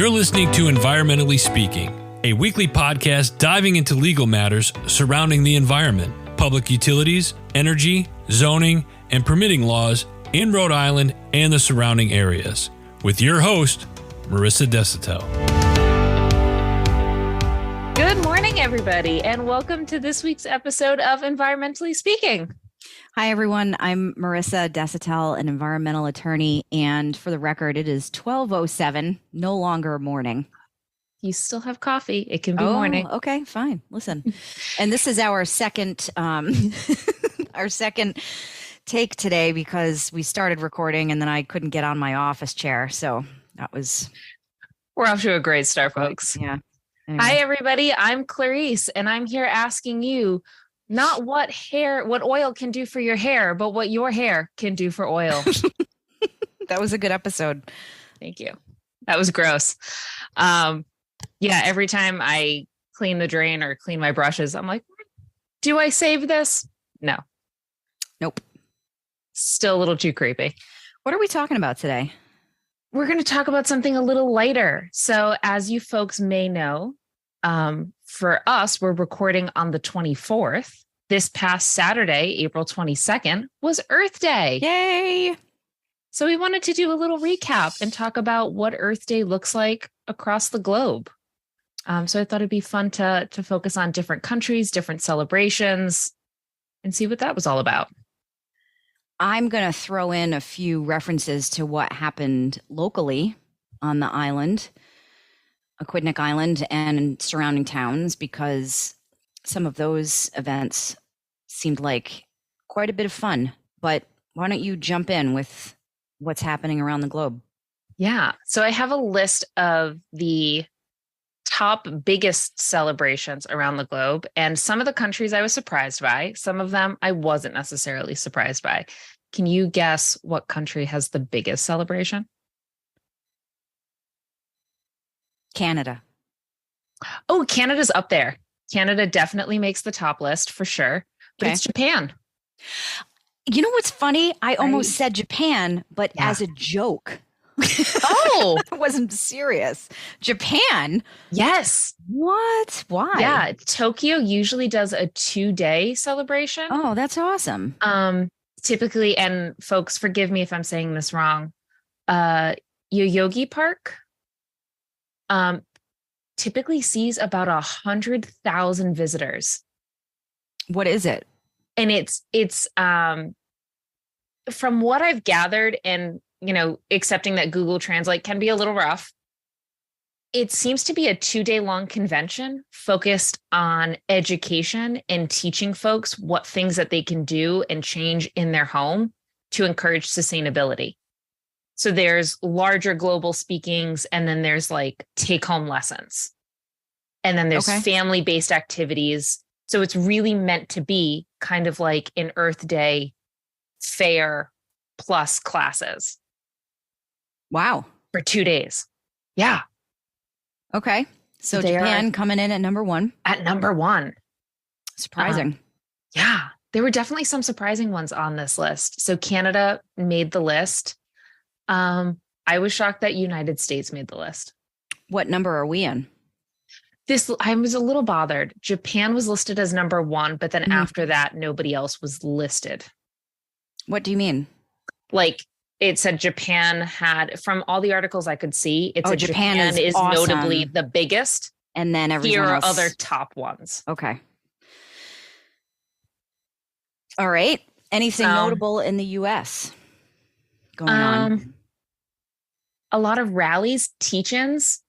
You're listening to Environmentally Speaking, a weekly podcast diving into legal matters surrounding the environment, public utilities, energy, zoning, and permitting laws in Rhode Island and the surrounding areas, with your host, Marisa Desitel. Good morning, everybody, and welcome to this week's episode of Environmentally Speaking. Hi, everyone. I'm Marisa Desitel, an environmental attorney, and for the record, it is 12:07, no longer morning. You still have coffee. It can be morning. Okay, fine. Listen, and this is our second, our second take today because we started recording and then I couldn't get on my office chair, so that was. We're off to a great start, folks. Yeah. Anyway. Hi, everybody. I'm Clarice, and I'm here asking you not what oil can do for your hair, but what your hair can do for oil. That was a good episode. Thank you. That was gross. Every time I clean the drain or clean my brushes, I'm like, do I save this? No. Nope. Still a little too creepy. What are we talking about today? We're going to talk about something a little lighter. So as you folks may know, for us, we're recording on the 24th. This past Saturday, April 22nd, was Earth Day. Yay! So we wanted to do a little recap and talk about what Earth Day looks like across the globe. So I thought it'd be fun to focus on different countries, different celebrations, and see what that was all about. I'm going to throw in a few references to what happened locally on the island, Aquidneck Island, and surrounding towns, because some of those events seemed like quite a bit of fun. But why don't you jump in with what's happening around the globe? Yeah. So I have a list of the top biggest celebrations around the globe, and some of the countries I was surprised by. Some of them I wasn't necessarily surprised by. Can you guess what country has the biggest celebration? Canada. Oh, Canada's up there. Canada definitely makes the top list for sure, but It's Japan. You know what's funny? I almost said Japan, but as a joke. Oh, I wasn't serious. Japan? Yes. What? Why? Yeah. Tokyo usually does a 2-day celebration. Oh, that's awesome. Typically, and folks, forgive me if I'm saying this wrong, Yoyogi Park typically sees about 100,000 visitors. What is it? And it's from what I've gathered, and accepting that Google Translate can be a little rough, it seems to be a 2-day long convention focused on education and teaching folks what things that they can do and change in their home to encourage sustainability. So there's larger global speakings, and then there's like take-home lessons. And then there's family-based activities. So it's really meant to be kind of like an Earth Day fair plus classes. Wow. For 2 days. Yeah. Okay. So Japan coming in at number one. At number one. Surprising. Yeah. There were definitely some surprising ones on this list. So Canada made the list. I was shocked that United States made the list. What number are we in? I was a little bothered. Japan was listed as number one, but then after that, nobody else was listed. What do you mean? Like, it said Japan had, from all the articles I could see, it said Japan is awesome. Notably the biggest. And then everyone Here are else. other top ones. Okay. All right. Anything notable in the U.S. going on? A lot of rallies, teach-ins.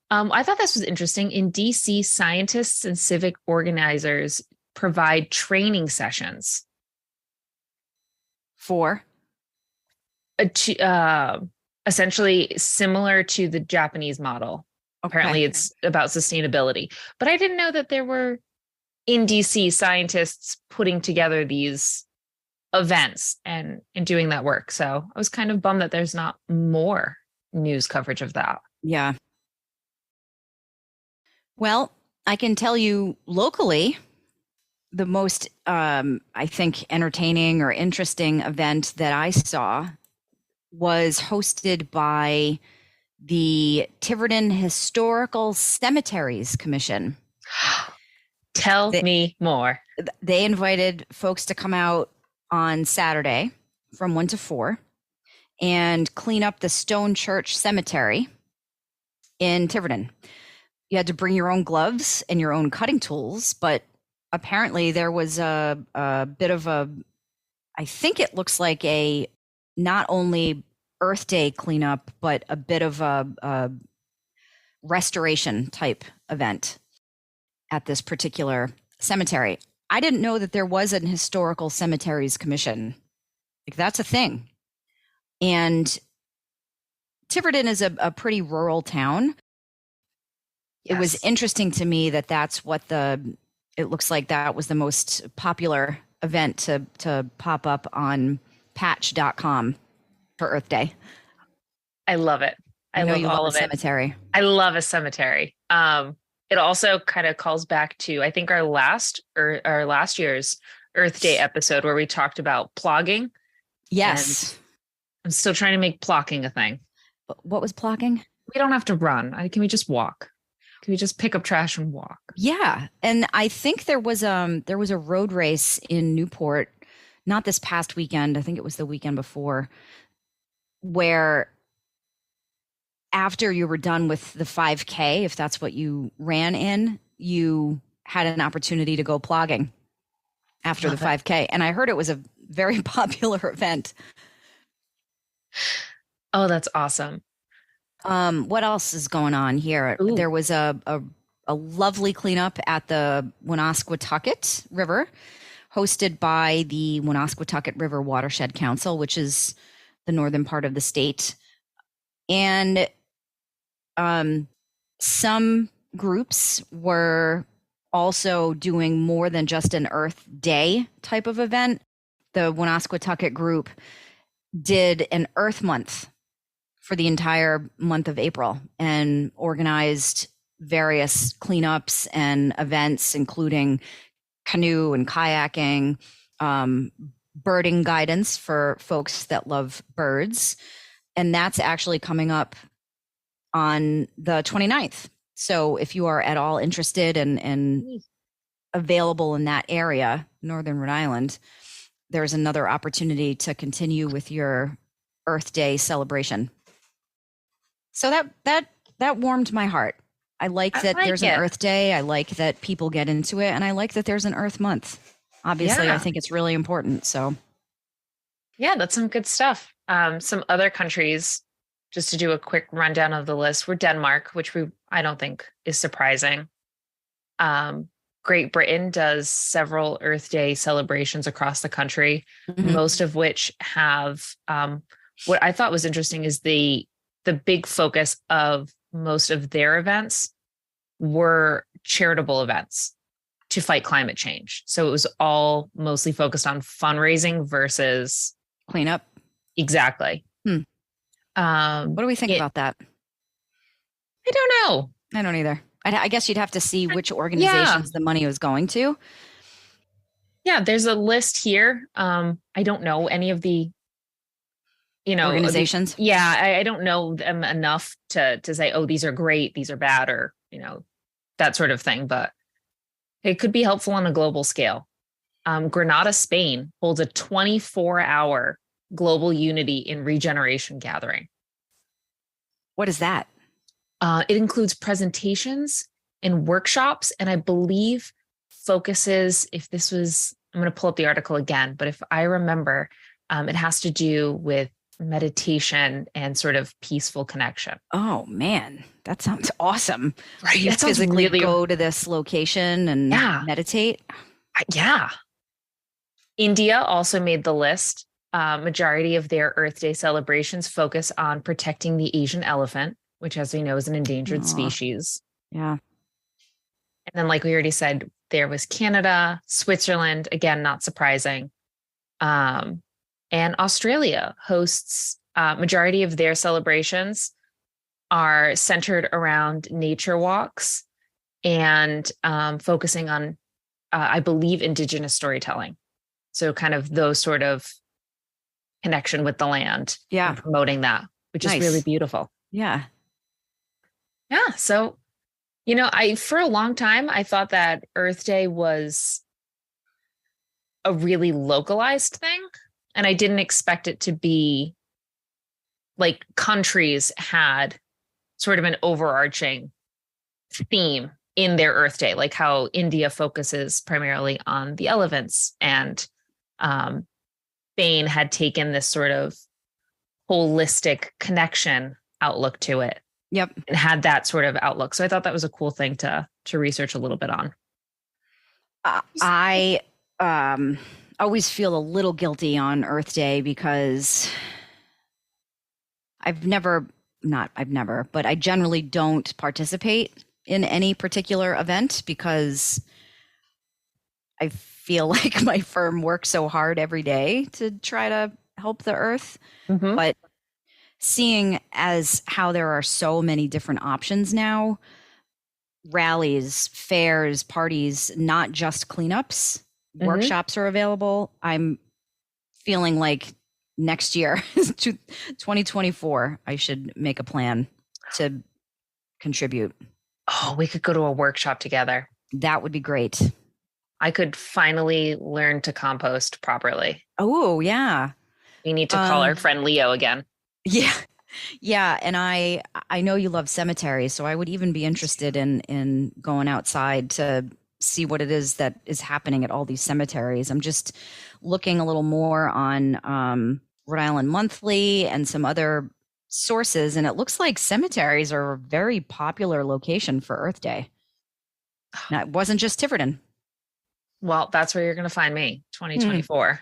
I thought this was interesting. In D.C., scientists and civic organizers provide training sessions. For? Essentially similar to the Japanese model. Okay. Apparently it's about sustainability. But I didn't know that there were, in DC, scientists putting together these events and doing that work. So I was kind of bummed that there's not more news coverage of that. Yeah. Well, I can tell you locally, the most, I think, entertaining or interesting event that I saw was hosted by the Tiverton Historical Cemeteries Commission. Tell me more. They invited folks to come out on Saturday from 1 to 4 and clean up the Stone Church Cemetery in Tiverton. You had to bring your own gloves and your own cutting tools, but apparently there was a bit of a, I think it looks like a not only Earth Day cleanup, but a bit of a restoration type event at this particular cemetery. I didn't know that there was an historical cemeteries commission. Like, that's a thing. And Tiverton is a pretty rural town. Yes. It was interesting to me that that's what it looks like that was the most popular event to pop up on patch.com for Earth Day. I love it. I love all of it. Cemetery. I love a cemetery. It also kind of calls back to, I think, our last year's Earth Day episode where we talked about plogging. Yes. And I'm still trying to make plogging a thing. What was plogging? We don't have to run. Can we just walk? Can we just pick up trash and walk? Yeah. And I think there was a road race in Newport, not this past weekend, I think it was the weekend before, where after you were done with the 5K, if that's what you ran in, you had an opportunity to go plogging after the 5K. And I heard it was a very popular event. Oh, that's awesome. What else is going on here? Ooh. There was a lovely cleanup at the Woonasquatucket River, hosted by the Woonasquatucket River Watershed Council, which is the northern part of the state. And some groups were also doing more than just an Earth Day type of event. The Woonasquatucket group did an Earth Month for the entire month of April and organized various cleanups and events, including canoe and kayaking, birding guidance for folks that love birds. And that's actually coming up on the 29th. So if you are at all interested and available in that area, Northern Rhode Island, there's another opportunity to continue with your Earth Day celebration. So that warmed my heart. I like that there's an Earth Day. I like that people get into it. And I like that there's an Earth Month. Obviously, yeah. I think it's really important. So yeah, that's some good stuff. Some other countries, just to do a quick rundown of the list, were Denmark, which I don't think is surprising. Great Britain does several Earth Day celebrations across the country, most of which have what I thought was interesting is the big focus of most of their events were charitable events to fight climate change. So it was all mostly focused on fundraising versus cleanup. Exactly. What do we think about that? I don't know. I don't either. I guess you'd have to see which organizations the money was going to. Yeah, there's a list here. I don't know any of the, organizations. I don't know them enough to say, oh, these are great, these are bad, or, that sort of thing. But it could be helpful on a global scale. Granada, Spain holds a 24-hour global unity in regeneration gathering. What is that? It includes presentations and workshops, and I believe focuses, I'm going to pull up the article again, but if I remember, it has to do with meditation and sort of peaceful connection. Oh man, that sounds awesome. Right. You physically really go to this location and meditate. Yeah. India also made the list. Majority of their Earth Day celebrations focus on protecting the Asian elephant, which, as we know, is an endangered species. Yeah. And then, like we already said, there was Canada, Switzerland, again, not surprising. And Australia hosts, majority of their celebrations are centered around nature walks and focusing on, I believe, Indigenous storytelling. So kind of those sort of connection with the land. Yeah. And promoting that, which is really beautiful. Yeah. Yeah. So, for a long time, I thought that Earth Day was a really localized thing. And I didn't expect it to be like countries had sort of an overarching theme in their Earth Day, like how India focuses primarily on the elephants, and Spain had taken this sort of holistic connection outlook to it. Yep. And had that sort of outlook. So I thought that was a cool thing to research a little bit on. I always feel a little guilty on Earth Day because but I generally don't participate in any particular event because I feel like my firm works so hard every day to try to help the earth. Mm-hmm. But seeing as how there are so many different options now, rallies, fairs, parties, not just cleanups, workshops are available. I'm feeling like next year, 2024, I should make a plan to contribute. Oh, we could go to a workshop together. That would be great. I could finally learn to compost properly. Oh, yeah. We need to call our friend Leo again. Yeah. Yeah. And I know you love cemeteries, so I would even be interested in going outside to see what it is that is happening at all these cemeteries. I'm just looking a little more on Rhode Island Monthly and some other sources, and it looks like cemeteries are a very popular location for Earth Day. Now, it wasn't just Tiverton. Well, that's where you're going to find me, 2024.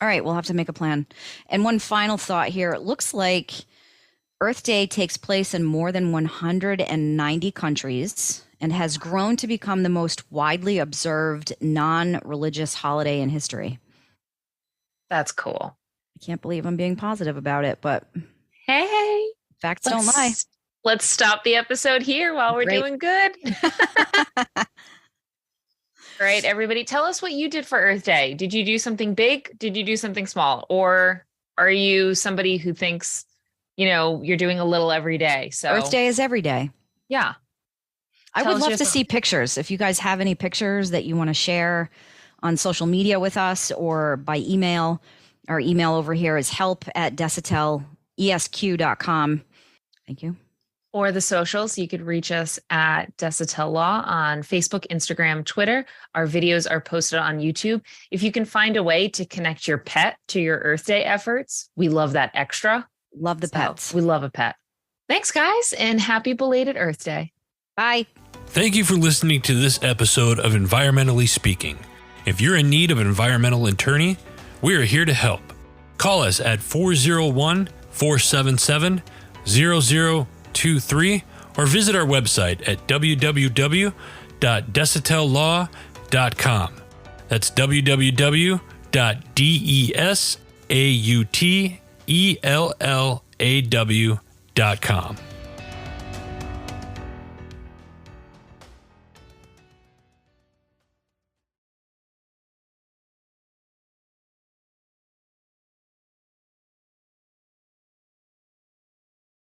All right, we'll have to make a plan. And one final thought here. It looks like Earth Day takes place in more than 190 countries and has grown to become the most widely observed non-religious holiday in history. That's cool. I can't believe I'm being positive about it, but hey, facts don't lie. Let's stop the episode here while we're doing good. All right, everybody, tell us what you did for Earth Day. Did you do something big? Did you do something small? Or are you somebody who thinks, you're doing a little every day? So Earth Day is every day. Yeah. I would love to see pictures. If you guys have any pictures that you want to share on social media with us or by email, our email over here is help@desautelesq.com. Thank you. Or the socials, you could reach us at Desautels Law on Facebook, Instagram, Twitter. Our videos are posted on YouTube. If you can find a way to connect your pet to your Earth Day efforts, we love that extra. Love the pets. We love a pet. Thanks, guys, and happy belated Earth Day. Bye. Thank you for listening to this episode of Environmentally Speaking. If you're in need of an environmental attorney, we are here to help. Call us at 401-477-0023 or visit our website at www.desautellaw.com. That's www.desautellaw.com.